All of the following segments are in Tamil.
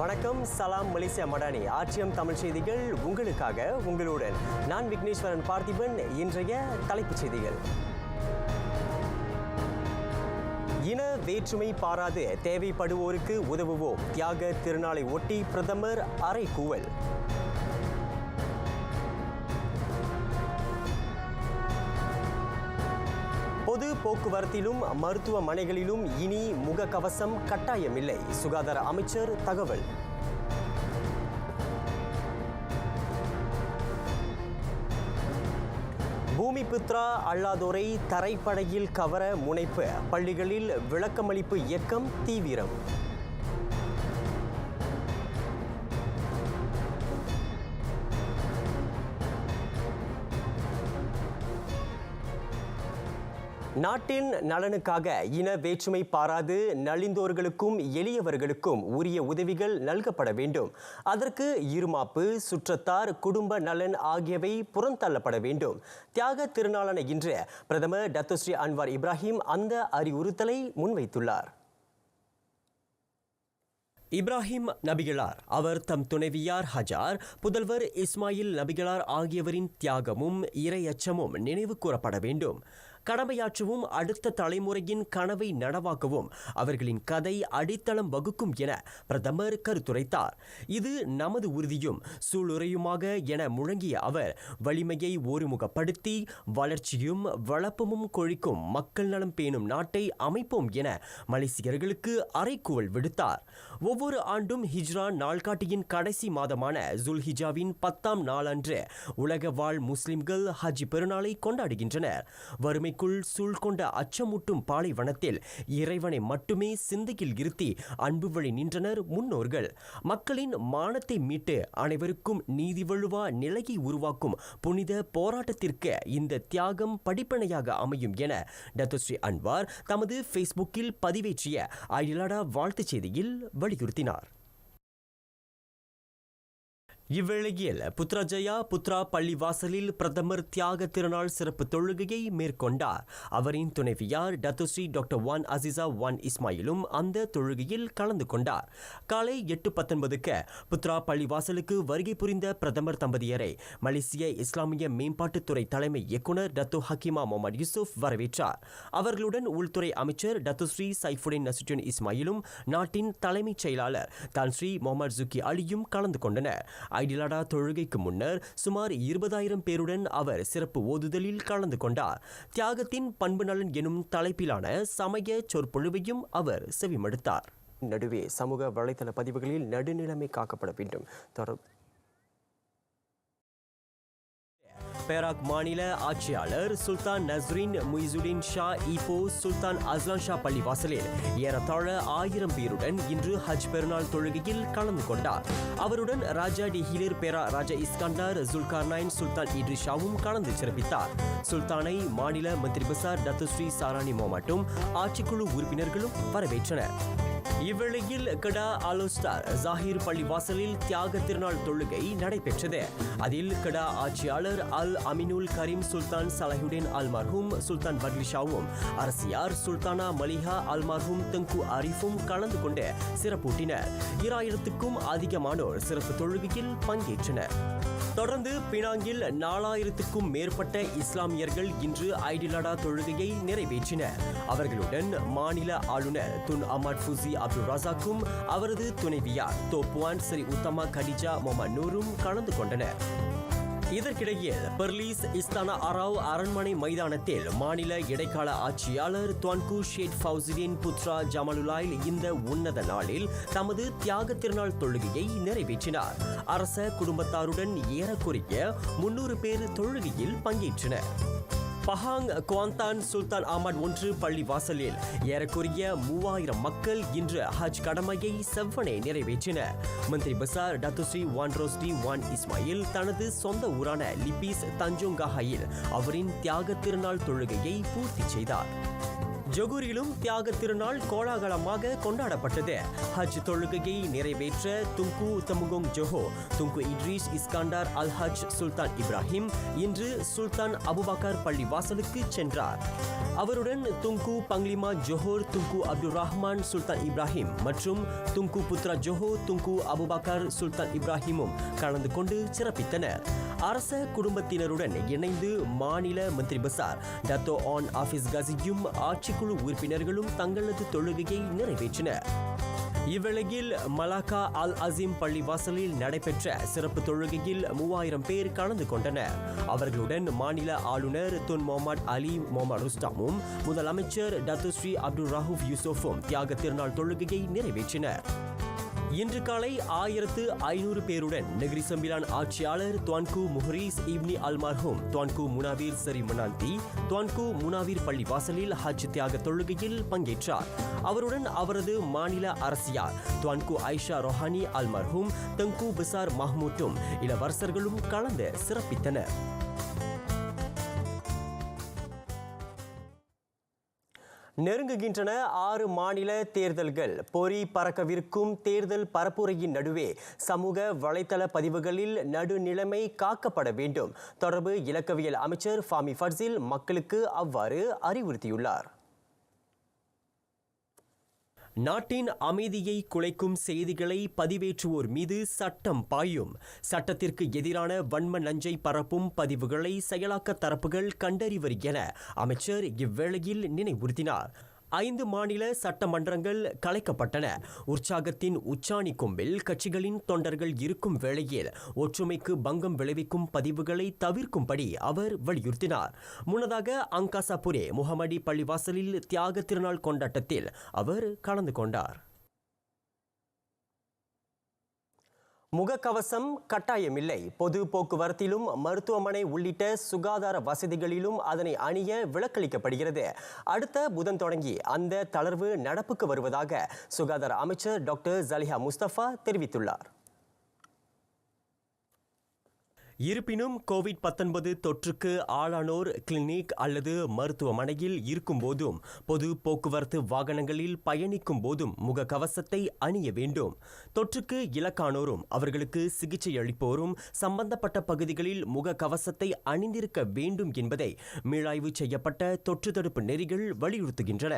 வணக்கம், சலாம் மலேசியா மடானி. ஆர்டிஎம் தமிழ் செய்திகள் உங்களுக்காக, உங்களுடன் நான் விக்னேஸ்வரன் பார்த்திபன். இன்றைய தலைப்புச் செய்திகள்: இன வேற்றுமை பாராது தேவைப்படுவோருக்கு உதவுவோம், தியாக திருநாளை ஒட்டி பிரதமர் அறைகூவல். பொது போக்குவரத்திலும் மருத்துவமனைகளிலும் இனி முகக்கவசம் கட்டாயமில்லை, சுகாதார அமைச்சர் தகவல். பூமிபுத்ரா அல்லாதோரை தரைப்படையில் கவர முனைப்பு, பள்ளிகளில் விளக்கமளிப்பு இயக்கம் தீவிரம். நாட்டின் நலனுக்காக இன வேற்றுமை பாராது நலிந்தோர்களுக்கும் எளியவர்களுக்கும் உரிய உதவிகள் நல்கப்பட வேண்டும். அதற்கு இருமாப்பு, சுற்றத்தார், குடும்ப நலன் ஆகியவை புறந்தள்ளப்பட வேண்டும். தியாக திருநாளான இன்று பிரதமர் டத்தோஸ்ரீ அன்வார் இப்ராஹிம் அந்த அறிவுறுத்தலை முன்வைத்துள்ளார். இப்ராஹிம் நபிகளார், அவர் தம் துணைவியார் ஹஜார், புதல்வர் இஸ்மாயில் நபிகளார் ஆகியவரின் தியாகமும் இறையச்சமும் நினைவு கூறப்பட வேண்டும். கடமையாற்றவும் அடுத்த தலைமுறையின் கனவை நனவாக்கவும் அவர்களின் கதை அடித்தளம் வகுக்கும் என பிரதமர் கருத்துரைத்தார். இது நமது உறுதியும் சூளுரையுமாக என முழங்கிய அவர், வலிமையை ஒருமுகப்படுத்தி வளர்ச்சியும் வளப்பமும் கொழிக்கும் மக்கள் நலம் பேணும் நாட்டை அமைப்போம் என மலேசியர்களுக்கு அறைகூவல் விடுத்தார். ஒவ்வொரு ஆண்டும் ஹிஜ்ரா நாள்காட்டியின் கடைசி மாதமான ஜுல்ஹிஜாவின் 10ஆம் நாளன்று உலக வாழ் முஸ்லிம்கள் ஹஜ் பெருநாளை கொண்டாடுகின்றனர். வறுமை சூழ்கொண்ட அச்சமூட்டும் பாலைவனத்தில் இறைவனை மட்டுமே சிந்தையில் இருத்தி அன்பு வழி நின்றனர் முன்னோர்கள். மக்களின் மானத்தை மீட்டு அனைவருக்கும் நீதி வழுவா நிலையை உருவாக்கும் புனித போராட்டத்திற்கு இந்த தியாகம் படிப்பனையாக அமையும் என டத்தோஸ்ரீ அன்வார் தமது ஃபேஸ்புக்கில் பதிவேற்றிய அயிலடா வாழ்த்துச் செய்தியில் வலியுறுத்தினார். இவ்வேளையில் புத்ராஜயா புத்ரா பள்ளிவாசலில் பிரதமர் தியாக திருநாள் சிறப்பு தொழுகையை மேற்கொண்டார். அவரின் துணைவியார் Dato' Sri doctor Wan Azizah Wan இஸ்மாயிலும் அந்த தொழுகையில் கலந்து கொண்டார். காலை 8:19க்கு புத்ரா பள்ளிவாசலுக்கு வருகை புரிந்த பிரதமர் தம்பதியரை மலேசிய இஸ்லாமிய மேம்பாட்டுத்துறை தலைமை இயக்குனர் டத்தோ ஹக்கீமா முகமது யூசுப் வரவேற்றார். அவர்களுடன் உள்துறை அமைச்சர் டத்தோஸ்ரீ சைஃபுடின் நசுட்டின் இஸ்மாயிலும் நாட்டின் தலைமைச் செயலாளர் தான்ஸ்ரீ முகமது ஜுக்கி அலியும் கலந்து கொண்டனர். ஐடிலடா தொழுகைக்கு முன்னர் சுமார் 20,000 பேருடன் அவர் சிறப்பு ஓதுதலில் கலந்து கொண்டார். தியாகத்தின் பண்பு நலன் எனும் தலைப்பிலான சமய சொற்பொழிவையும் அவர் செவிமடுத்தார். நடுவே சமூக வலைதள பதிவுகளில் நடுநிலைமை காக்கப்பட வேண்டும். பேராக் மாநில ஆட்சியாளர் Sultan Nazrin Muizzuddin Shah Ipoh Sultan Azlan Shah பள்ளிவாசலில் ஏறத்தாழ 1000 பேருடன் இன்று ஹஜ் பெருநாள் தொழுகையில் கலந்து கொண்டார். அவருடன் ராஜா டி ஹிலிர் பேரா ராஜா இஸ்கண்டார் ஜுல்கார்னைன் சுல்தான் இட்ரிஷாவும் கலந்து சிறப்பித்தார். சுல்தானை மாநில மந்திரி பசார் டத்தோஸ்ரீ சாரானி மோமாட்டும் ஆட்சிக்குழு உறுப்பினர்களும் வரவேற்றனர். இவ்வேளையில் கடா அலோஸ்டார் ஜாகிர் பள்ளிவாசலில் தியாக திருநாள் தொழுகை நடைபெற்றது. அதில் கடா ஆட்சியாளர் அல் அமினுல் கரீம் சுல்தான் சலாஹுடின் அல் மர்ஹூம் சுல்தான் பட்லிஷாவும் அரசியார் சுல்தானா மலிஹா அல் மர்ஹூம் தங்கு அரிஃபும் கலந்து கொண்டு சிறப்பூட்டினர். 2000க்கும் அதிகமானோர் சிறப்பு தொழுகையில் பங்கேற்றனர். தொடர்ந்து பினாங்கில் 4000க்கும் மேற்பட்ட இஸ்லாமியர்கள் இன்று ஐடிலடா தொழுகையை நிறைவேற்றினர். அவர்களுடன் மாநில ஆளுநர் துன் அஹ்மத் ஃபுசி அப்துல் ரசாக்கும் அவரது துணைவியார் தோப்புவான் ஸ்ரீ உத்தமா கடிஜா மொஹமத் நூரும் கலந்து கொண்டனர். இதற்கிடையே பெர்லிஸ் இஸ்தானா அராவ் அரண்மனை மைதானத்தில் மாநில இடைக்கால ஆட்சியாளர் துவான்கு ஷேட் ஃபவுசிடின் புத்ரா ஜமாலுலாயில் இந்த உன்னத நாளில் தமது தியாக திருநாள் தொழுகையை நிறைவேற்றினார். அரச குடும்பத்தாருடன் ஏறக்குறைய 300 பேர் தொழுகையில் பங்கேற்றனர். பஹாங் குவாந்தான் சுல்தான் அஹ்மத் 1 பள்ளி வாசலில் ஏறக்குறைய 3000 மக்கள் இன்று ஹஜ் கடமையை செவ்வனே நிறைவேற்றினர். மந்திரி பசார் டத்தோஸ்ரீ வான் ரோஸ்டி வான் இஸ்மாயில் தனது சொந்த ஊரான லிபிஸ் தஞ்சோங்காஹையில் அவரின் தியாக திருநாள் தொழுகையை பூர்த்தி செய்தார். ஜொகூரிலும் தியாக திருநாள் கோலாகலமாக கொண்டாடப்பட்டது. ஹஜ் தொழுகையை நிறைவேற்ற துங்கு தமுகோங் ஜொஹோ துங்கு இட்ரீஸ் இஸ்காண்டார் அல் ஹஜ் சுல்தான் இப்ராஹிம் இன்று சுல்தான் அபுபக்கர் பள்ளிவாசலுக்கு சென்றார். அவருடன் துங்கு பங்லிமா ஜொஹோர் துங்கு அப்துல் ரஹ்மான் சுல்தான் இப்ராஹிம் மற்றும் துங்கு புத்ரா ஜொஹோ துங்கு அபுபக்கர் சுல்தான் இப்ராஹிமும் கலந்து கொண்டு சிறப்பித்தனர். அரச குடும்பத்தினருடன் இணைந்து மாநில மந்திரி பசார் டத்தோ ஆன் ஆஃபீஸ் கசியும் ஆட்சிக்குழு உறுப்பினர்களும் தங்களது தொழுகையை நிறைவேற்றினர். இவ்வேளையில் மலாக்கா அல் அசீம் பள்ளிவாசலில் நடைபெற்ற சிறப்பு தொழுகையில் 3000 பேர் கலந்து கொண்டனர். அவர்களுடன் மாநில ஆளுநர் துன் முகமது அலி முகமது ருஸ்டாமும் முதலமைச்சர் டத்துஸ்ரீ அப்துல் ரஹூப் யூசுஃபும் தியாக திருநாள் தொழுகையை நிறைவேற்றினர். இன்று காலை 1500 பேருடன் நெகிரி சம்பிலான் ஆட்சியாளர் துவான்கு முஹரீஸ் இப்னி அல் மர்ஹூம் துவான்கு முனாவீர் சரி மனாந்தி துவான்கு முனாவீர் பள்ளிவாசலில் ஹஜ் தியாக தொழுகையில் பங்கேற்றார். அவருடன் அவரது மாநில அரசியார் துவான்கு ஐஷா ரொஹானி அல் மர்ஹூம் தங்கு பிசார் மஹ்மூட்டும் இளவரசர்களும் கலந்து சிறப்பித்தனர். நெருங்குகின்றன 6 மாநில தேர்தல்கள். பொறி பறக்கவிருக்கும் தேர்தல் பரப்புரையின் நடுவே சமூக வலைதள பதிவுகளில் நடுநிலைமை காக்கப்பட வேண்டும். தொடர்பு இலக்கவியல் அமைச்சர் ஃபாமி ஃபர்சில் மக்களுக்கு அவ்வாறு அறிவுறுத்தியுள்ளார். நாட்டின் அமைதியை குலைக்கும் செய்திகளை பதிவேற்றுவோர் மீது சட்டம் பாயும். சட்டத்திற்கு எதிரான வன்ம நஞ்சை பரப்பும் பதிவுகளை செயலாக்க தரப்புகள் கண்டறிவர் என அமைச்சர் இவ்வேளையில் நினைவுறுத்தினார். 5 மாநில சட்டமன்றங்கள் கலைக்கப்பட்டன. உற்சாகத்தின் உச்சாணி கொம்பில் கட்சிகளின் தொண்டர்கள் இருக்கும் வேளையில் ஒற்றுமைக்கு பங்கம் விளைவிக்கும் பதிவுகளை தவிர்க்கும்படி அவர் வலியுறுத்தினார். முன்னதாக அங்காசாபுரே முஹம்மடி பள்ளிவாசலில் தியாக திருநாள் கொண்டாட்டத்தில் அவர் கலந்து கொண்டார். முகக்கவசம் கட்டாயமில்லை. பொது போக்குவரத்திலும் மருத்துவமனை உள்ளிட்ட சுகாதார வசதிகளிலும் அதனை அணிய விலக்களிக்கப்படுகிறது. அடுத்த புதன் தொடங்கி அந்த தளர்வு நடப்புக்கு வருவதாக சுகாதார அமைச்சர் டாக்டர் ஜலிஹா முஸ்தபா தெரிவித்துள்ளார். இருப்பினும் கோவிட்-19 தொற்றுக்கு ஆளானோர் கிளினிக் அல்லது மருத்துவமனையில் இருக்கும் போதும் பொது போக்குவரத்து வாகனங்களில் பயணிக்கும் போதும் முகக்கவசத்தை அணிய வேண்டும். தொற்றுக்கு இலக்கானோரும் அவர்களுக்கு சிகிச்சை அளிப்போரும் சம்பந்தப்பட்ட பகுதிகளில் முகக்கவசத்தை அணிந்திருக்க வேண்டும் என்பதை மீளாய்வு செய்யப்பட்ட தொற்று தடுப்பு நெறிகள் வலியுறுத்துகின்றன.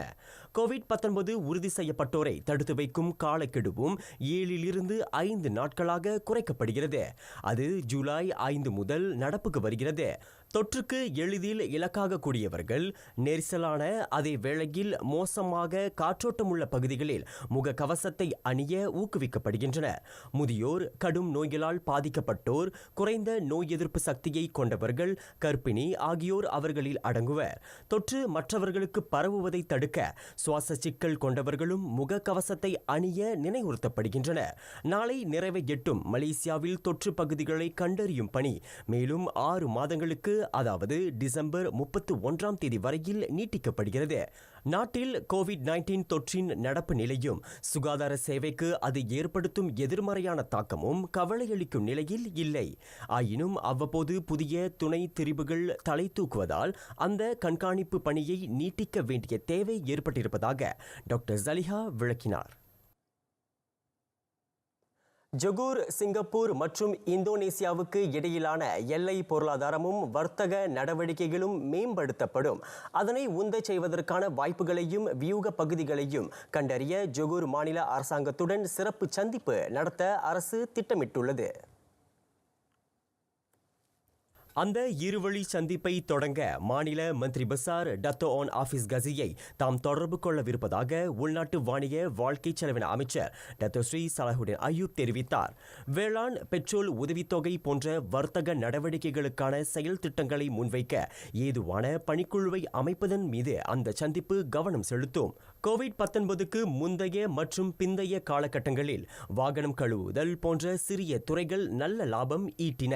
கோவிட்-19 உறுதி செய்யப்பட்டோரை தடுத்து வைக்கும் காலக்கெடுவும் 7 to 5 நாட்களாக குறைக்கப்படுகிறது. அது ஜூலை 5 முதல் நடப்புக்கு வருகிறது. தொற்றுக்கு எளிதில் இலக்காகக்கூடியவர்கள் நெரிசலான அதே வேளையில் மோசமாக காற்றோட்டமுள்ள பகுதிகளில் முகக்கவசத்தை அணிய ஊக்குவிக்கப்படுகின்றனர். முதியோர், கடும் நோய்களால் பாதிக்கப்பட்டோர், குறைந்த நோய் எதிர்ப்பு சக்தியை கொண்டவர்கள், கர்ப்பிணி ஆகியோர் அவர்களில் அடங்குவர். தொற்று மற்றவர்களுக்கு பரவுவதை தடுக்க சுவாச சிக்கல் கொண்டவர்களும் முகக்கவசத்தை அணிய நினைவுறுத்தப்படுகின்றனர். நாளை நிறைவை எட்டும் மலேசியாவில் தொற்று பகுதிகளை கண்டறியும் பணி மேலும் 6 மாதங்களுக்கு, அதாவது டிசம்பர் 31ஆம் தேதி வரையில் நீட்டிக்கப்படுகிறது. நாட்டில் கோவிட்-19 தொற்றின் நடப்பு நிலையும் சுகாதார சேவைக்கு அது ஏற்படுத்தும் எதிர்மறையான தாக்கமும் கவலையளிக்கும் நிலையில் இல்லை. ஆயினும் அவ்வப்போது புதிய துணை திரிபுகள் தலை தூக்குவதால் அந்த கண்காணிப்பு பணியை நீட்டிக்க வேண்டிய தேவை ஏற்பட்டிருப்பதாக டாக்டர் ஜலிஹா விளக்கினார். ஜொகூர், சிங்கப்பூர் மற்றும் இந்தோனேசியாவுக்கு இடையிலான எல்லை பொருளாதாரமும் வர்த்தக நடவடிக்கைகளும் மேம்படுத்தப்படும். அதனை உந்தச் செய்வதற்கான வாய்ப்புகளையும் வியூக பகுதிகளையும் கண்டறிய ஜொகூர் மாநில அரசாங்கத்துடன் சிறப்பு சந்திப்பு நடத்த அரசு திட்டமிட்டுள்ளது. அந்த இருவழி சந்திப்பை தொடங்க மாநில மந்திரி பசார் டத்தோ ஆன் ஆஃபீஸ் கசியை தாம் தொடர்பு கொள்ளவிருப்பதாக உள்நாட்டு வாணிக வாழ்க்கை செலவின அமைச்சர் டத்தோ ஸ்ரீ சலாஹுடின் அய்யூப் தெரிவித்தார். வேளாண், பெட்ரோல் உதவித்தொகை போன்ற வர்த்தக நடவடிக்கைகளுக்கான செயல் திட்டங்களை முன்வைக்க ஏதுவான பணிக்குழுவை அமைப்பதன் மீது அந்த சந்திப்பு கவனம் செலுத்தும். கோவிட்-19க்கு முந்தைய மற்றும் பிந்தைய காலகட்டங்களில் வாகனம் கழுவுதல் போன்ற சிறிய துறைகள் நல்ல லாபம் ஈட்டின.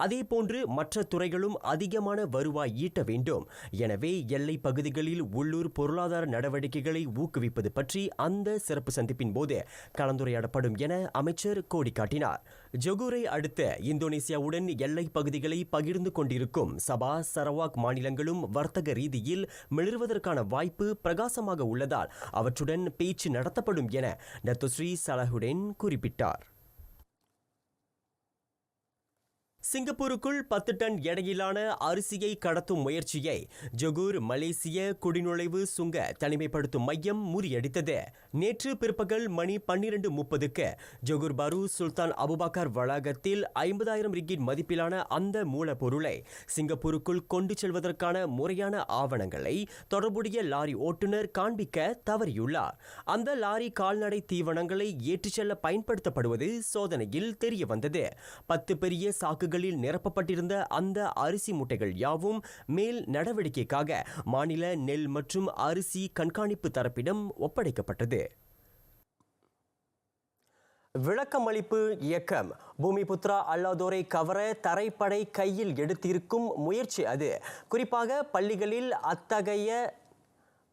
அதேபோன்று மற்ற துறைகளும் அதிகமான வருவாய் ஈட்ட வேண்டும். எனவே எல்லை பகுதிகளில் உள்ளூர் பொருளாதார நடவடிக்கைகளை ஊக்குவிப்பது பற்றி அந்த சிறப்பு சந்திப்பின் போது கலந்துரையாடப்படும் என அமைச்சர் கோடி காட்டினார். ஜொகூரை அடுத்த இந்தோனேசியாவுடன் எல்லை பகுதிகளை பகிர்ந்து கொண்டிருக்கும் சபா, சரவாக் மாநிலங்களும் வர்த்தக ரீதியில் மிளறுவதற்கான வாய்ப்பு பிரகாசமாக உள்ளதால் அவற்றுடன் பேச்சு நடத்தப்படும் என டத்துஸ்ரீ சலாஹுடீன் குறிப்பிட்டார். சிங்கப்பூருக்குள் 10 டன் எடையிலான அரிசியை கடத்தும் முயற்சியை ஜொகூர் மலேசிய குடிநுழைவு சுங்க தனிமைப்படுத்தும் மையம் முறியடித்தது. நேற்று பிற்பகல் மணி 12:30க்கு ஜொகூர் பாரு சுல்தான் அபுபக்கர் வளாகத்தில் 50,000 ரிங்கிட் மதிப்பிலான அந்த மூலப்பொருளை சிங்கப்பூருக்குள் கொண்டு செல்வதற்கான முறையான ஆவணங்களை தொடர்புடைய லாரி ஓட்டுநர் காண்பிக்க தவறியுள்ளார். அந்த லாரி கால்நடை தீவனங்களை ஏற்றிச் செல்ல பயன்படுத்தப்படுவது சோதனையில் தெரியவந்தது. 10 பெரிய சாக்குகள் நிரப்பப்பட்டிருந்த அந்த அரிசி மூட்டைகள் யாவும் மேல் நடவடிக்கைக்காக மாநில நெல் மற்றும் அரிசி கண்காணிப்பு தரப்பிடம் ஒப்படைக்கப்பட்டது. விளக்கமளிப்பு இயக்கம் பூமிபுத்ரா அல்லாதோரை கவர தரைப்படை கையில் எடுத்திருக்கும் முயற்சி அது. குறிப்பாக பள்ளிகளில் அத்தகைய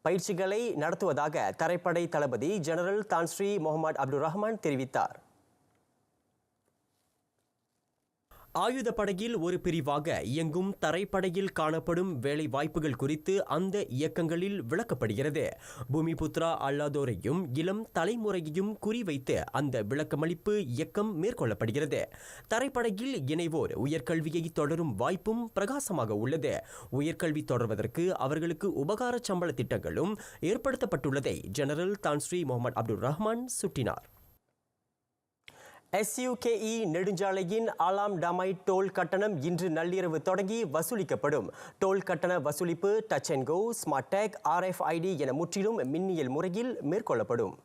பயிற்சிகளை நடத்துவதாக தரைப்படை தளபதி general Tan Sri Mohamed Abdul Rahman தெரிவித்தார். ஆயுதப்படையில் ஒரு பிரிவாக இயங்கும் தரைப்படையில் காணப்படும் வேலை வாய்ப்புகள் குறித்து அந்த இயக்கங்களில் விளக்கப்படுகிறது. பூமிபுத்ரா அல்லாதோரையும் இளம் தலைமுறையையும் குறிவைத்து அந்த விளக்கமளிப்பு இயக்கம் மேற்கொள்ளப்படுகிறது. தரைப்படையில் இணைவோர் உயர்கல்வியை தொடரும் வாய்ப்பும் பிரகாசமாக உள்ளது. உயர்கல்வி தொடர்வதற்கு அவர்களுக்கு உபகார சம்பள திட்டங்களும் ஏற்படுத்தப்பட்டுள்ளதை general Tan Sri Mohamed Abdul Rahman சுட்டினார். SUKE நெடுஞ்சாலையின் ஆலாம் டமாய் டோல் கட்டணம் இன்று நள்ளிரவு தொடங்கி வசூலிக்கப்படும். டோல் கட்டண வசூலிப்பு touch and go, smart tag, RFID என முற்றிலும் மின்னியல் முறையில் மேற்கொள்ளப்படும்.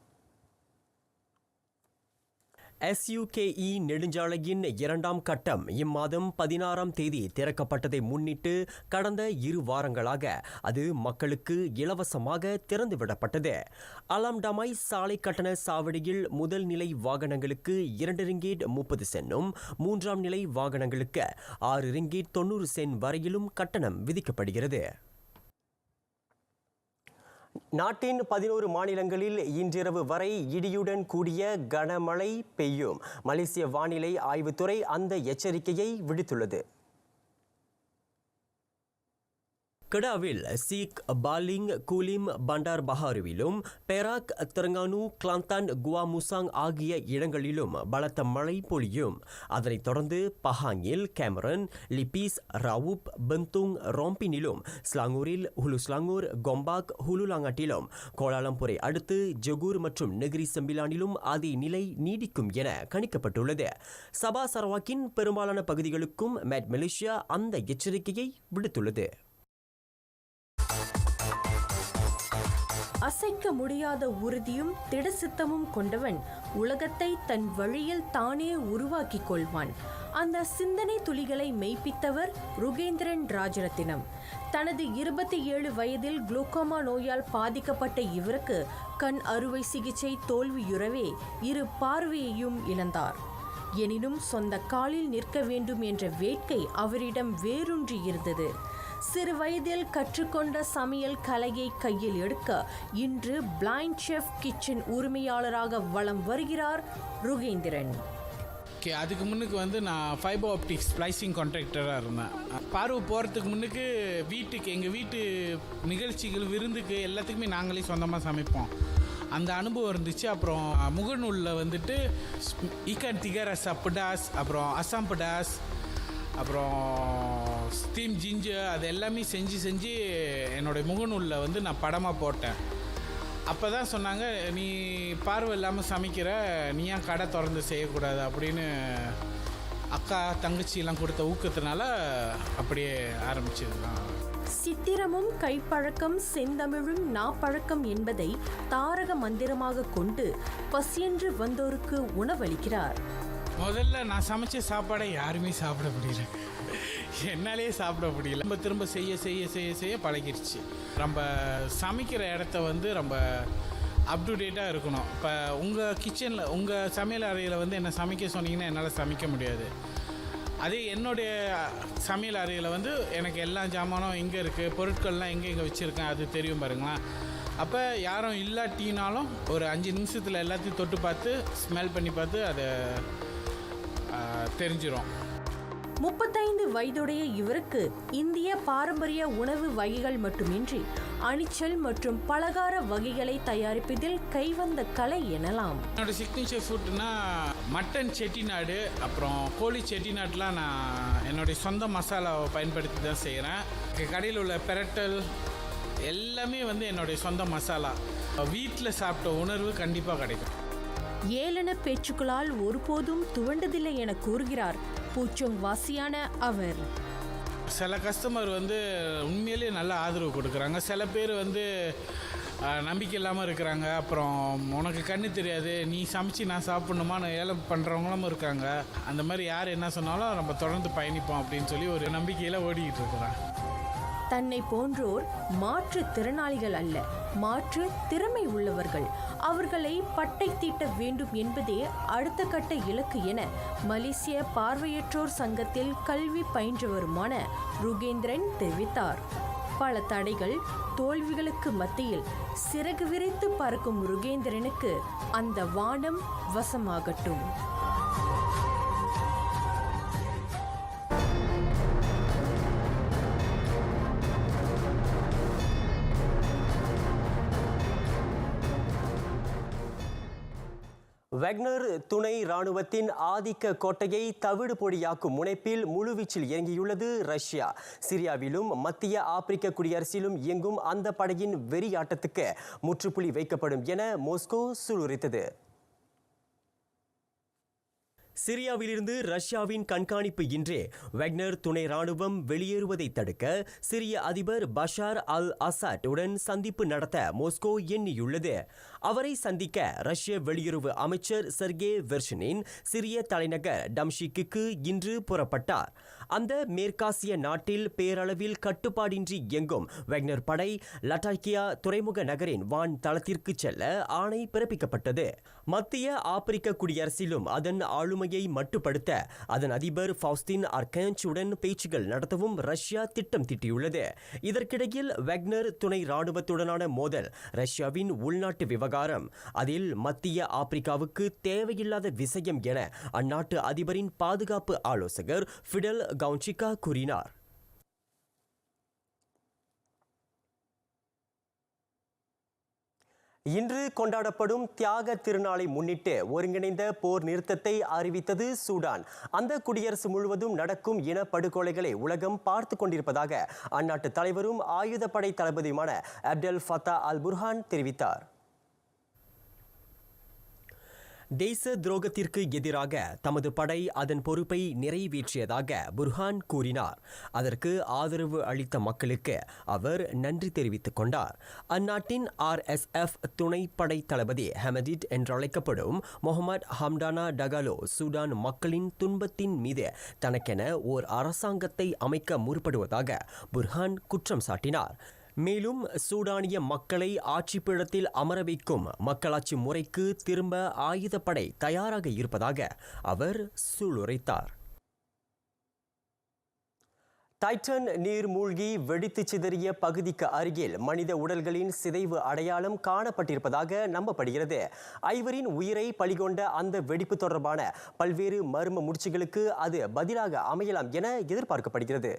SUKE நெடுஞ்சாலையின் 2ஆம் கட்டம் இம்மாதம் 16ஆம் தேதி திறக்கப்பட்டதை முன்னிட்டு கடந்த 2 வாரங்களாக அது மக்களுக்கு இலவசமாக திறந்துவிடப்பட்டது. அலாம்டமாய் சாலை கட்டண சாவடியில் முதல் நிலை வாகனங்களுக்கு 2 ரிங்கீட் 30 சென்னும் 3ஆம் நிலை வாகனங்களுக்கு 6 ரிங்கீட் 90 சென் வரையிலும் கட்டணம் விதிக்கப்படுகிறது. நாட்டின் 11 மாநிலங்களில் இன்றிரவு வரை இடியுடன் கூடிய கனமழை பெய்யும். மலேசிய வானிலை ஆய்வுத்துறை அந்த எச்சரிக்கையை விடுத்துள்ளது. கெடாவில் சீக், பாலிங், கூலிம், பண்டார் பஹாருவிலும் பெராக், தெரங்கானு, கிளாந்தான், குவா முசாங் ஆகிய இடங்களிலும் பலத்த மழை பொழியும். அதனைத் தொடர்ந்து பஹாங்கில், கேமரன், லிபீஸ், ராவுப், பெந்துங், ரோம்பினிலும், ஸ்லாங்கூரில், ஹுலு ஸ்லாங்கூர், கொம்பாக், ஹுலுலாங்காட்டிலும், கோலாலம்பூரை அடுத்து ஜொகூர் மற்றும் நெகிரி செம்பிலானிலும் அதே நிலை நீடிக்கும் என கணிக்கப்பட்டுள்ளது. சபா சரவாக்கின் பெரும்பாலான பகுதிகளுக்கும் மேட் மலேசியா அந்த எச்சரிக்கையை விடுத்துள்ளது. அசைக்க முடியாத உறுதியும் திடசித்தமும் கொண்டவன் உலகத்தை தன் வழியில் தானே உருவாக்கிக் கொள்வான். அந்த சிந்தனை துளிகளை மெய்ப்பித்தவர் ருகேந்திரன் ராஜரத்தினம். தனது 27 வயதில் குளுக்கோமா நோயால் பாதிக்கப்பட்ட இவருக்கு கண் அறுவை சிகிச்சை தோல்வியுறவே 2 பார்வையையும் இழந்தார். எனினும் சொந்த காலில் நிற்க வேண்டும் என்ற வேட்கை அவரிடம் வேரூன்றி இருந்தது. சிறு வயதில் கற்றுக்கொண்ட சமையல் கலையை கையில் எடுக்க இன்று பிளைண்ட் செஃப் கிச்சன் உரிமையாளராக வலம் வருகிறார் ருகேந்திரன். அதுக்கு முன்னுக்கு நான் ஃபைபர் ஆப்டிக்ஸ் ஸ்ப்ளைசிங் கான்ட்ராக்டராக இருந்தேன். பார்வை போகிறதுக்கு முன்னுக்கு எங்கள் வீட்டு நிகழ்ச்சிகள், விருந்துக்கு எல்லாத்துக்குமே நாங்களே சொந்தமாக சமைப்போம். அந்த அனுபவம் இருந்துச்சு. அப்புறம் முகநூலில் ஈக்கான் திகரஸ் படாஸ், அப்புறம் அசாம் படாஸ், அப்புறம் ஸ்டீம் ஜிஞ்சர், அது எல்லாமே செஞ்சு என்னோடய முகநூலில் நான் படமாக போட்டேன். அப்போ தான் சொன்னாங்க, நீ பார்வை இல்லாமல் சமைக்கிற, நீ ஏன் கடை திறந்து செய்யக்கூடாது அப்படின்னு அக்கா தங்கச்சியெல்லாம் கொடுத்த ஊக்கத்தினால அப்படியே ஆரம்பிச்சது தான். சித்திரமும் கைப்பழக்கம் செந்தமிழும் நாப்பழக்கம் என்பதை தாரக மந்திரமாக கொண்டு பசியென்று வந்தோருக்கு உணவளிக்கிறார். முதல்ல நான் சமைச்ச சாப்பாடை யாருமே சாப்பிட முடியல. என்னாலேயே சாப்பிட முடியல. நம்ம திரும்ப செய்ய செய்ய செய்ய செய்ய பழகிடுச்சு. நம்ம சமைக்கிற இடத்த வந்து ரொம்ப அப் டு டேட்டாக இருக்கணும். இப்போ உங்கள் கிச்சனில் உங்கள் சமையல் அறையில் வந்து என்ன சமைக்க சொன்னீங்கன்னா என்னால் சமைக்க முடியாது. அதே என்னுடைய சமையல் அறையில் வந்து எனக்கு எல்லா ஜாமானும் எங்கே இருக்குது, பொருட்கள்லாம் எங்கே வச்சுருக்கேன் அது தெரியும் பாருங்களேன். அப்போ யாரும் இல்லாட்டினாலும் ஒரு 5 நிமிஷத்தில் எல்லாத்தையும் தொட்டு பார்த்து ஸ்மெல் பண்ணி பார்த்து அதை தெரிஞ்சிடும். 35 வயதுடைய இவருக்கு இந்திய பாரம்பரிய உணவு வகைகள் மட்டுமின்றி அணிச்சல் மற்றும் பலகார வகைகளை தயாரிப்பதில் கைவந்த கலை எனலாம். என்னோடய சிக்னேச்சர் ஃபுட்னா மட்டன் செட்டிநாடு, அப்புறம் கோழி செட்டிநாடுலாம் நான் என்னுடைய சொந்த மசாலாவை பயன்படுத்தி தான் செய்கிறேன். கடையில் உள்ள பெரட்டல் எல்லாமே வந்து என்னுடைய சொந்த மசாலா. வீட்டில் சாப்பிட்ட உணர்வு கண்டிப்பாக கிடைக்கும். ஏளன பேச்சுக்களால் ஒருபோதும் துவண்டதில்லை என கூறுகிறார் பூச்சோங் வாசியான அவர். சில கஸ்டமர் வந்து உண்மையிலேயே நல்ல ஆதரவு கொடுக்குறாங்க. சில பேர் வந்து நம்பிக்கை இல்லாமல் இருக்கிறாங்க. அப்புறம் உனக்கு கண்ணு தெரியாது, நீ சமைச்சு நான் சாப்பிட்ணுமான்னு ஏழை பண்ணுறவங்களும் இருக்காங்க. அந்த மாதிரி யார் என்ன சொன்னாலும் நம்ம தொடர்ந்து பயணிப்போம் அப்படின்னு சொல்லி ஒரு நம்பிக்கையில் ஓடிக்கிட்டு இருக்கிறேன். தன்னை போன்றோர் மாற்று திறனாளிகள் அல்ல, மாற்று திறமை உள்ளவர்கள். அவர்களை பட்டை தீட்ட வேண்டும் என்பதே அடுத்த கட்ட இலக்கு என மலேசிய பார்வையற்றோர் சங்கத்தில் கல்வி பயின்றவருமான ருகேந்திரன் தெரிவித்தார். பல தடைகள் தோல்விகளுக்கு மத்தியில் சிறகு விரித்து பறக்கும் ருகேந்திரனுக்கு அந்த வானம் வசமாகட்டும். வெக்னர் துணை ராணுவத்தின் ஆதிக்க கோட்டையை தவிடு பொடியாக்கும் முனைப்பில் முழுவீச்சில் இறங்கியுள்ளது ரஷ்யா. சிரியாவிலும் மத்திய ஆப்பிரிக்க குடியரசிலும் இயங்கும் அந்த படையின் வெறியாட்டத்துக்கு முற்றுப்புள்ளி வைக்கப்படும் என மாஸ்கோ சூளுரைத்தது. சிரியாவிலிருந்து ரஷ்யாவின் கண்காணிப்பு இன்றே வெக்னர் துணை ராணுவம் வெளியேறுவதை தடுக்க சிரிய அதிபர் பஷார் அல் அசாட் உடன் சந்திப்பு நடத்த மாஸ்கோ எண்ணியுள்ளது. அவரை சந்திக்க ரஷ்ய வெளியுறவு அமைச்சர் செர்கே வெர்ஷனின் சிரிய தலைநகர் டம்ஷிக்கு இன்று புறப்பட்டார். அந்த மேற்காசிய நாட்டில் பேரளவில் கட்டுப்பாடின்றி இயங்கும் வெக்னர் படை லட்டாக்கியா துறைமுக நகரின் வான் தளத்திற்கு செல்ல ஆணை பிறப்பிக்கப்பட்டது. மத்திய ஆப்பிரிக்க குடியரசிலும் அதன் ஆளுமையை மட்டுப்படுத்த அதன் அதிபர் ஃபவுஸ்டின் அர்கேஞ்ச் உடன் பேச்சுகள் நடத்தவும் ரஷ்யா திட்டம் தீட்டியுள்ளது. இதற்கிடையில் வெக்னர் துணை ராணுவத்துடனான மோதல் ரஷ்யாவின் உள்நாட்டு விவகாரம், அதில் மத்திய ஆப்பிரிக்காவுக்கு தேவையில்லாத விஷயம் என அந்நாட்டு அதிபரின் பாதுகாப்பு ஆலோசகர் ஃபிடல் கவுன்சிகா கூறினார். இன்று கொண்டாடப்படும் தியாக திருநாளை முன்னிட்டு ஒருங்கிணைந்த போர் நிறுத்தத்தை அறிவித்தது சூடான். அந்த குடியரசு முழுவதும் நடக்கும் இனப்படுகொலைகளை உலகம் பார்த்து கொண்டிருப்பதாக அந்நாட்டு தலைவரும் ஆயுதப்படை தளபதியுமான அப்டெல் ஃபத்தா அல் புர்ஹான் தெரிவித்தார். தேச துரோகத்திற்கு எதிராக தமது படை அதன் பொறுப்பை நிறைவேற்றியதாக புர்ஹான் கூறினார். அதற்கு ஆதரவு அளித்த மக்களுக்கு அவர் நன்றி தெரிவித்துக் கொண்டார். அந்நாட்டின் RSF துணை படை தளபதி ஹமடிட் என்றழைக்கப்படும் முகமது ஹம்டானா டகாலோ சூடான் மக்களின் துன்பத்தின் மீது தனக்கென ஓர் அரசாங்கத்தை அமைக்க முற்படுவதாக புர்ஹான் குற்றம் சாட்டினார். மேலும் சூடானிய மக்களை ஆட்சிப்பீடத்தில் அமர வைக்கும் மக்களாட்சி முறைக்கு திரும்ப ஆயுதப்படை தயாராக இருப்பதாக அவர் சூளுரைத்தார். டைட்டன் நீர்மூழ்கி வெடித்து சிதறிய பகுதிக்கு அருகில் மனித உடல்களின் சிதைவு அடையாளம் காணப்பட்டிருப்பதாக நம்பப்படுகிறது. 5 உயிரை பலிகொண்ட அந்த வெடிப்பு தொடர்பான பல்வேறு மர்ம முடிச்சுகளுக்கு அது பதிலாக அமையலாம் என எதிர்பார்க்கப்படுகிறது.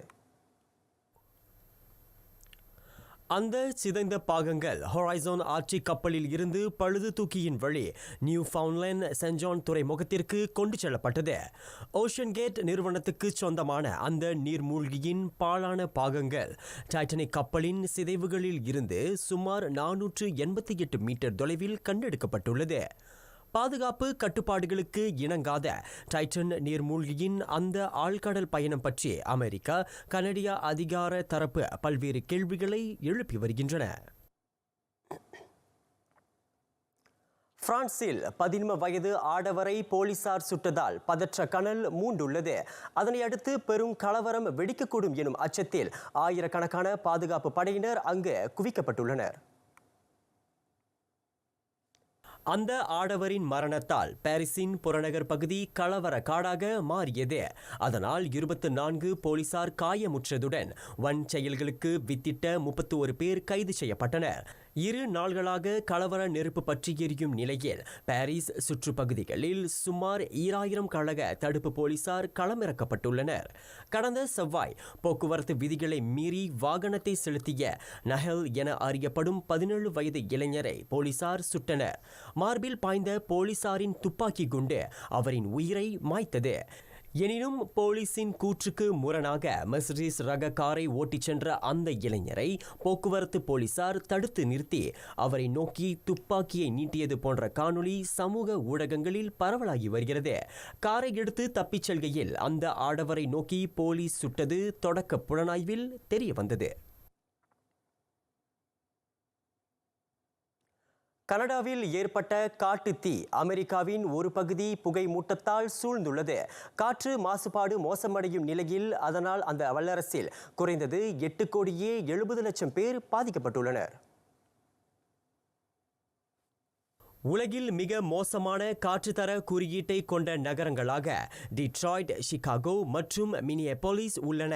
அந்த சிதைந்த பாகங்கள் ஹொரைசான் ஆர்டிக் கப்பலில் இருந்து பழுது தூக்கியின் வழி நியூ ஃபவுண்ட்லேண்ட் சென்ட் ஜான் துறைமுகத்திற்கு கொண்டு செல்லப்பட்டது. ஓஷன் கேட் நிறுவனத்துக்கு சொந்தமான அந்த நீர்மூழ்கியின் பாழான பாகங்கள் டைட்டானிக் கப்பலின் சிதைவுகளில் இருந்து சுமார் 488 மீட்டர் தொலைவில் கண்டெடுக்கப்பட்டுள்ளது. பாதுகாப்பு கட்டுப்பாடுகளுக்கு இணங்காத டைட்டன் நீர்மூழ்கியின் அந்த ஆழ்கடல் பயணம் பற்றி அமெரிக்கா, கனடியா அதிகார தரப்பு பல்வேறு கேள்விகளை எழுப்பி வருகின்றன. பிரான்சில் 17 வயது ஆடவரை போலீசார் சுட்டதால் பதற்ற கனல் மூண்டுள்ளது. அதனை அடுத்து பெரும் கலவரம் வெடிக்கக்கூடும் எனும் அச்சத்தில் ஆயிரக்கணக்கான பாதுகாப்பு படையினர் அங்கு குவிக்கப்பட்டுள்ளனர். அந்த ஆடவரின் மரணத்தால் பாரிஸின் புறநகர் பகுதி கலவர காடாக மாறியது. அதனால் 24 போலீசார் காயமுற்றதுடன் வன் செயல்களுக்கு வித்திட்ட 31 பேர் கைது செய்யப்பட்டனர். 2 நாள்களாக கலவர நெருப்பு பற்றி எரியும் நிலையில் பாரிஸ் சுற்றுப்பகுதிகளில் சுமார் 2000 கழக தடுப்பு போலீசார் களமிறக்கப்பட்டுள்ளனர். கடந்த செவ்வாய் போக்குவரத்து விதிகளை மீறி வாகனத்தை செலுத்திய நஹல் என அறியப்படும் 17 வயது இளைஞரை போலீசார் சுட்டனர். மார்பில் பாய்ந்த போலீசாரின் துப்பாக்கி குண்டு அவரின் உயிரை மாய்த்தது. எனினும் போலீசின் கூற்றுக்கு முரணாக மெர்சிடிஸ் ரக காரை ஓட்டிச் சென்ற அந்த இளைஞரை போக்குவரத்து போலீசார் தடுத்து நிறுத்தி அவரை நோக்கி துப்பாக்கியை நீட்டியது போன்ற காணொளி சமூக ஊடகங்களில் பரவலாகி வருகிறது. காரை எடுத்து தப்பிச் செல்கையில் அந்த ஆடவரை நோக்கி போலீஸ் சுட்டது தொடக்க புலனாய்வில் தெரிய வந்தது. கனடாவில் ஏற்பட்ட காட்டுத்தீ அமெரிக்காவின் ஒரு பகுதி புகை மூட்டத்தால் சூழ்ந்துள்ளது. காற்று மாசுபாடு மோசமடையும் நிலையில் அதனால் அந்த வல்லரசில் குறைந்தது 8,70,00,000 பேர் பாதிக்கப்பட்டுள்ளனர். உலகில் மிக மோசமான காற்றுத்தர குறியீட்டை கொண்ட நகரங்களாக டிட்ராய்ட், சிகாகோ மற்றும் மினியாபோலிஸ் உள்ளன.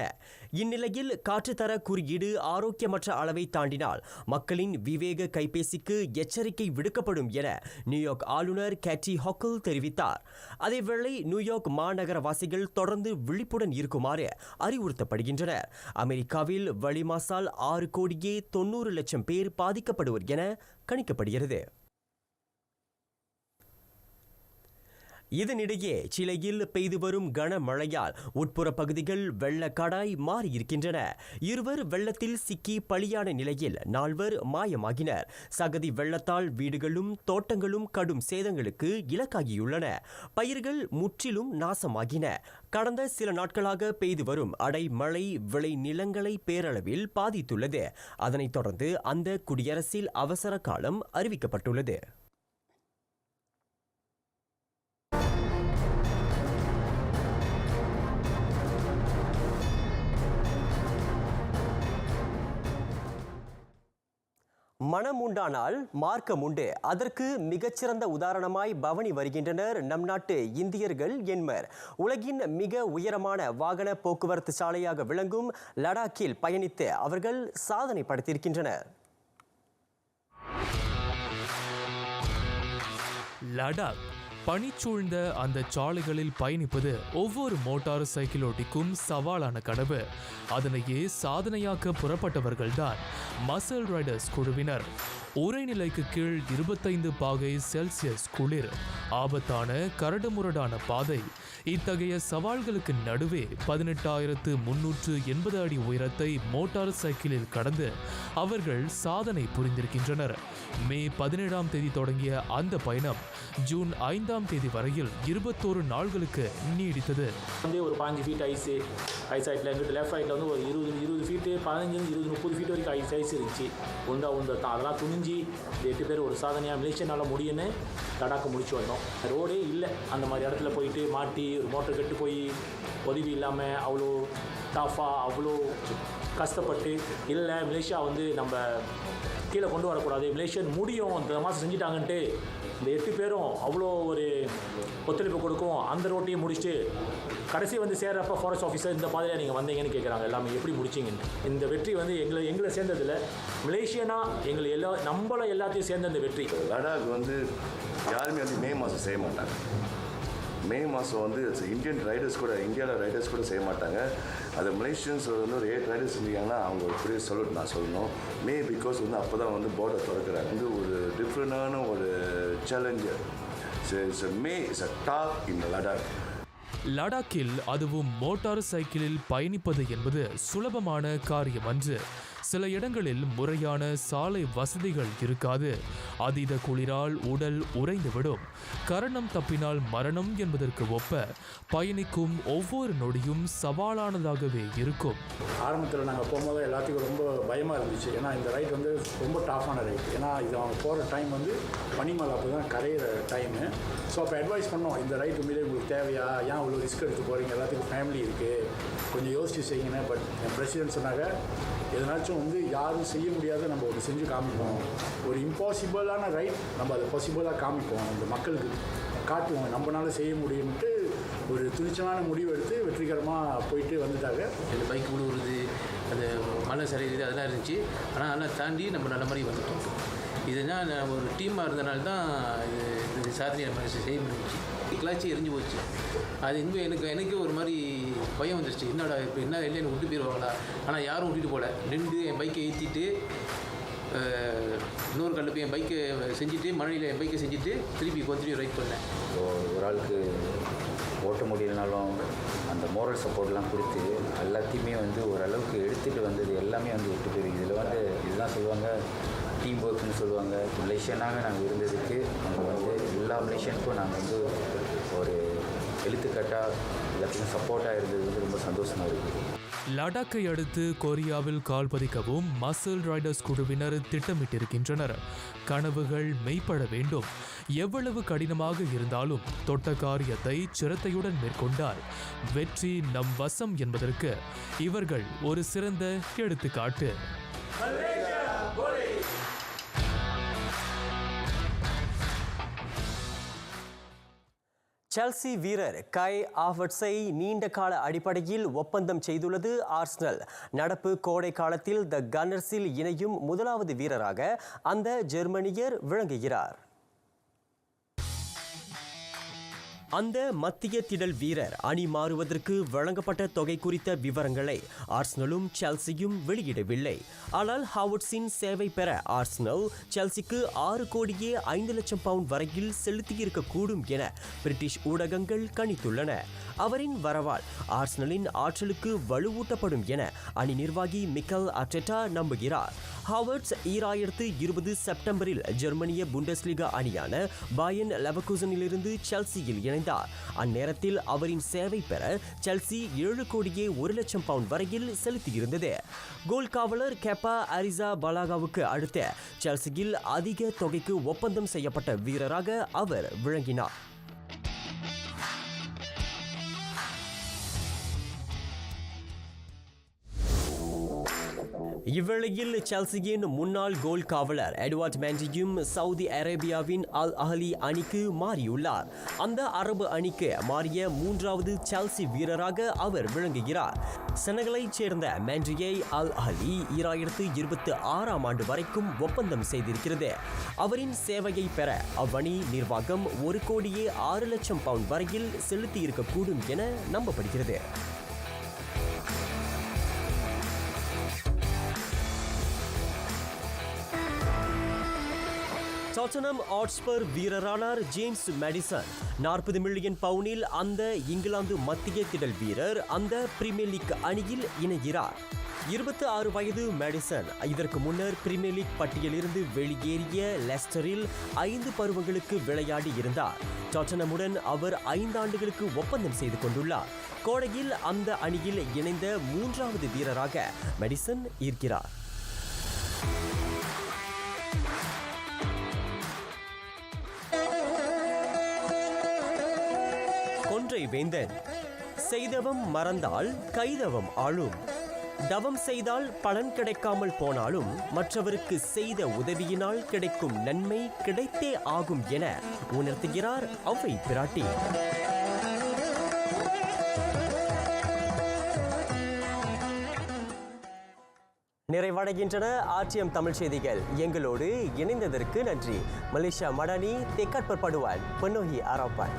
இந்நிலையில் காற்றுத்தர குறியீடு ஆரோக்கியமற்ற அளவை தாண்டினால் மக்களின் விவேக கைபேசிக்கு எச்சரிக்கை விடுக்கப்படும் என நியூயார்க் ஆளுநர் கேட்டி ஹாக்கல் தெரிவித்தார். அதேவேளை நியூயார்க் மாநகரவாசிகள் தொடர்ந்து விழிப்புடன் இருக்குமாறு அறிவுறுத்தப்படுகின்றனர். அமெரிக்காவில் வளிமாசால் 6,90,00,000 பேர் பாதிக்கப்படுவர் என கணிக்கப்படுகிறது. இதனிடையே சிலையில் பெய்து வரும் கனமழையால் உட்புற பகுதிகள் வெள்ளக்காடாய் மாறியிருக்கின்றன. 2 வெள்ளத்தில் சிக்கி பலியான நிலையில் 4 மாயமாகினர். சகதி வெள்ளத்தால் வீடுகளும் தோட்டங்களும் கடும் சேதங்களுக்கு இலக்காகியுள்ளன. பயிர்கள் முற்றிலும் நாசமாகின. கடந்த சில நாட்களாக பெய்து வரும் அடைமழை விளை நிலங்களை பேரளவில் பாதித்துள்ளது. அதனைத் தொடர்ந்து அந்த குடியரசில் அவசர காலம் அறிவிக்கப்பட்டுள்ளது. மனம் உண்டானால் மார்க்கம் உண்டு. அதற்கு மிகச்சிறந்த உதாரணமாய் பவனி வருகின்றனர் நம் நாட்டு இந்தியர்கள் என்பர். உலகின் மிக உயரமான வாகன போக்குவரத்து சாலையாக விளங்கும் லடாக்கில் பயணித்து அவர்கள் சாதனை படைத்திருக்கின்றனர். லடாக் பனிச்சூழ்ந்த அந்த சாலைகளில் பயணிப்பது ஒவ்வொரு மோட்டார் சைக்கிளோட்டிக்கும் சவாலான கனவு. அதனையே சாதனையாக்க புறப்பட்டவர்கள்தான் மசல் ரைடர்ஸ் குழுவினர். உறைநிலைக்கு கீழ் 25 பாகை செல்சியஸ் குளிர், ஆபத்தான கரடுமுரடான பாதை, இத்தகைய சவால்களுக்கு நடுவே 18,380 அடி உயரத்தை மோட்டார் சைக்கிளில் கடந்து அவர்கள் சாதனை புரிந்திருக்கின்றனர். மே 17ஆம் தேதி தொடங்கிய அந்த பயணம் ஜூன் 5ஆம் தேதி வரையில் 21 நாள்களுக்கு நீடித்தது. ஒரு 5 ஃபீட் ஐஸ் ஆயிட்டில் எங்கிட்ட லெஃப்ட் ரைட்டில் வந்து ஒரு 20 ஃபீட்டு 15-20-30 ஃபீட் வரைக்கும் ஐஸ் இருந்துச்சு. தான் அதெல்லாம் துணிஞ்சு 8 பேர் ஒரு சாதனையாக மலேசியனால் முடியும்னு லடாக்கை முடிச்சு வந்தோம். ரோடே இல்லை. அந்த மாதிரி இடத்துல போயிட்டு மாட்டி ஒரு மோட்டர் கட்டு போய் உதவி இல்லாமல் அவ்வளோ டஃபாக அவ்வளோ கஷ்டப்பட்டு இல்லை மலேசியா வந்து நம்ம கீழே கொண்டு வரக்கூடாது, மலேசியன் முடியும் இந்த மாதம் செஞ்சுட்டாங்கன்ட்டு இந்த 8 பேரும் அவ்வளோ ஒரு ஒத்துழைப்பு கொடுக்கும். அந்த ரோட்டையும் முடிச்சுட்டு கடைசி வந்து சேர்றப்ப ஃபாரஸ்ட் ஆஃபீஸர் இந்த பாதையில் நீங்கள் வந்தீங்கன்னு கேட்குறாங்க. எல்லாமே எப்படி முடிச்சிங்கன்னு. இந்த வெற்றி வந்து எங்களை சேர்ந்ததில் மலேசியனா எங்களை நம்மளை எல்லாத்தையும் சேர்ந்த இந்த வெற்றி. லடாக் வந்து யாருமே வந்து மே மாதம் செய்ய மாட்டாங்க. மே மாதம் வந்து இந்தியன் ரைடர்ஸ் கூட இந்தியாவில் ரைடர்ஸ் கூட செய்ய மாட்டாங்க. அது மலேசியன்ஸ் வந்து ஒரு 8 ரைடர்ஸ் செஞ்சாங்கன்னா அவங்க ஒரு பெரிய சொல்லட்டு நான் சொல்லணும். மே பிகாஸ் வந்து அப்போ தான் வந்து பார்டர் திறக்கிறாங்க. வந்து ஒரு டிஃப்ரெண்டான ஒரு challenger. May is a top in Ladakh. லடாக்கில் அதுவும் மோட்டார் சைக்கிளில் பயணிப்பது என்பது சுலபமான காரியமன்று. சில இடங்களில் முறையான சாலை வசதிகள் இருக்காது. அதீத குளிரால் உடல் உறைந்துவிடும். கரணம் தப்பினால் மரணம் என்பதற்கு ஒப்ப பயணிக்கும் ஒவ்வொரு நொடியும் சவாலானதாகவே இருக்கும். ஆரம்பத்தில் நாங்கள் போகும்போது எல்லாத்துக்கும் ரொம்ப பயமாக இருந்துச்சு. ஏன்னா இந்த ரைட் வந்து ரொம்ப டாஃபான ரைட். ஏன்னா இது அவங்க போகிற டைம் வந்து பனிமலை அப்போ தான் கரையிற டைமு. ஸோ அப்போ அட்வைஸ் பண்ணோம், இந்த ரைட் உண்மையிலே உங்களுக்கு தேவையா, ஏன் அவ்வளோ ரிஸ்க் எடுத்து போகிறீங்க, எல்லாத்துக்கும் ஃபேமிலி இருக்குது, கொஞ்சம் யோசிச்சு செய்யுங்கன்னு. பட் என் பிரசிடென்ட் சொன்னாங்க, எதனாச்சும் வந்து யாரும் செய்ய முடியாத நம்ம ஒன்று செஞ்சு காமிப்போம். ஒரு இம்பாசிபிளான ரைட் நம்ம அதை பாசிபிளாக காமிப்போம், இந்த மக்களுக்கு காட்டுவோம், நம்மளால செய்ய முடியும்ட்டு ஒரு துணிச்சலான முடிவு எடுத்து வெற்றிகரமாக போயிட்டு வந்துட்டாங்க. இந்த பைக் விழுவுறது, அந்த மலை சரியுது, அதெல்லாம் இருந்துச்சு. ஆனால் அதெல்லாம் தாண்டி நம்ம நல்ல மாதிரி வந்துட்டோம். இதுதான் ஒரு டீமாக இருந்தனால தான் இது சாதனையை நம்ம செய்ய முடிஞ்சிச்சு. கிளாச்சி எரிஞ்சு போச்சு. அது இன்னும் எனக்கு ஒரு மாதிரி பயம் வந்துருச்சு. என்னடா இப்போ என்ன இல்லை எனக்கு விட்டு போயிடுவாங்களா. ஆனால் யாரும் விட்டுட்டு போகல. நின்று என் பைக்கை ஏற்றிட்டு இன்னொரு கல்ல போய் என் பைக்கை செஞ்சுட்டு, மழையில் என் பைக்கை செஞ்சுட்டு திருப்பி கொஞ்சம் ரைட் பண்ணேன். ஸோ ஒரு ஆளுக்கு ஓட்ட முடியலனாலும் அந்த மோரல் சப்போர்ட்லாம் கொடுத்து எல்லாத்தையுமே வந்து ஓரளவுக்கு எடுத்துகிட்டு வந்தது எல்லாமே வந்து விட்டு போயிருக்கு. இதில் வந்து இதுதான் சொல்லுவாங்க, டீம் ஒர்க்குன்னு சொல்லுவாங்க. மலேசியனாக நாங்கள் இருந்ததுக்கு நாங்கள் வந்து எல்லா மலேசியனுக்கும் நாங்கள் வந்து ஒரு எழுத்துக்கட்டாக எல்லாத்துக்கும் சப்போர்ட்டாக இருந்தது வந்து ரொம்ப சந்தோஷமாக இருக்குது. லடாக்கை அடுத்து கொரியாவில் கால் பதிக்கவும் மசில் ரைடர்ஸ் குழுவினர் திட்டமிட்டிருக்கின்றனர். கனவுகள் மெய்ப்பட வேண்டும். எவ்வளவு கடினமாக இருந்தாலும் தொட்ட காரியத்தை சிரத்தையுடன் மேற்கொண்டால் வெற்றி நம் வசம் என்பதற்கு இவர்கள் ஒரு சிறந்த எடுத்துக்காட்டு. செல்சி வீரர் கை ஹாவர்ட்ஸை நீண்ட கால அடிப்படையில் ஒப்பந்தம் செய்துள்ளது ஆர்சனல். நடப்பு கோடை காலத்தில் த கன்னர்ஸில் இணையும் முதலாவது வீரராக அந்த ஜெர்மனியர் விளங்குகிறார். அந்த மத்திய திடல் வீரர் அணி மாறுவதற்கு வழங்கப்பட்ட தொகை குறித்த விவரங்களை ஆர்சனலும் செல்சியும் வெளியிடவில்லை. ஆனால் ஹாவர்ட்ஸின் சேவை பெற ஆர்சனல் செல்சிக்கு 6 கோடியே 5 லட்சம் பவுண்ட் வரையில் செலுத்தியிருக்கக்கூடும் என பிரிட்டிஷ் ஊடகங்கள் கணித்துள்ளன. அவரின் வரவால் ஆர்சனலின் ஆற்றலுக்கு வலுவூட்டப்படும் என அணி நிர்வாகி மிக்கல் அர்டெட்டா நம்புகிறார். ஹாவர்ட்ஸ் 2020 செப்டம்பரில் ஜெர்மனிய புண்டஸ்லிகா அணியான பாயர்ன் லெவர்குசனிலிருந்து செல்சியில் இணைந்தார். அந்நேரத்தில் அவரின் சேவை பெற செல்சி 7 கோடியே 1 லட்சம் பவுண்ட் வரையில் செலுத்தியிருந்தது. கோல் காவலர் கெப்பா அரிசா பலாகாவுக்கு அடுத்த செல்சியில் அதிக தொகைக்கு ஒப்பந்தம் செய்யப்பட்ட வீரராக அவர் விளங்கினார். இவ்வேளையில் செல்சியின் முன்னாள் கோல் காவலர் எட்வர்ட் மெண்டியும் சவுதி அரேபியாவின் அல் அஹ்லி அணிக்கு மாறியுள்ளார். அந்த அரபு அணிக்கு மாறிய 3வது செல்சி வீரராக அவர் விளங்குகிறார். செனகலைச் சேர்ந்த மெண்டியை அல் அஹ்லி 2026ஆம் ஆண்டு வரைக்கும் ஒப்பந்தம் செய்திருக்கிறது. அவரின் சேவையை பெற அவ்வணி நிர்வாகம் 1 கோடியே 6 லட்சம் பவுண்ட் வரையில் செலுத்தியிருக்கக்கூடும் என நம்பப்படுகிறது. டாட்டனம் ஹாட்ஸ்பர் வீரரானார் ஜேம்ஸ் மேடிசன். 40 மில்லியன் பவுனில் அந்த இங்கிலாந்து மத்திய திடல் வீரர் அந்த பிரீமியர் லீக் அணியில் இணைகிறார். 26 வயது மேடிசன் இதற்கு முன்னர் பிரீமியர் லீக் பட்டியலிருந்து வெளியேறிய லெஸ்டரில் 5 பருவங்களுக்கு விளையாடி இருந்தார். டாட்டனமுடன் அவர் 5 ஆண்டுகளுக்கு ஒப்பந்தம் செய்து கொண்டுள்ளார். கோடையில் அந்த அணியில் இணைந்த 3வது வீரராக மேடிசன் இருக்கிறார். கொன்றை வேந்தன். செய்தவம் மறந்தால் கைதவம் ஆளும். தவம் செய்தால் பலன் கிடைக்காமல் போனாலும் மற்றவருக்கு செய்த உதவியினால் கிடைக்கும் நன்மை கிடைத்தே ஆகும் என உணர்த்துகிறார் அவ்வை பிராட்டி. நிறைவடைகின்றன RTM தமிழ் செய்திகள். எங்களோடு இணைந்ததற்கு நன்றி. மலேசியா மடானி தெக்கட்பர் படுவான் பொன்னோஹி ஆராப்பான்.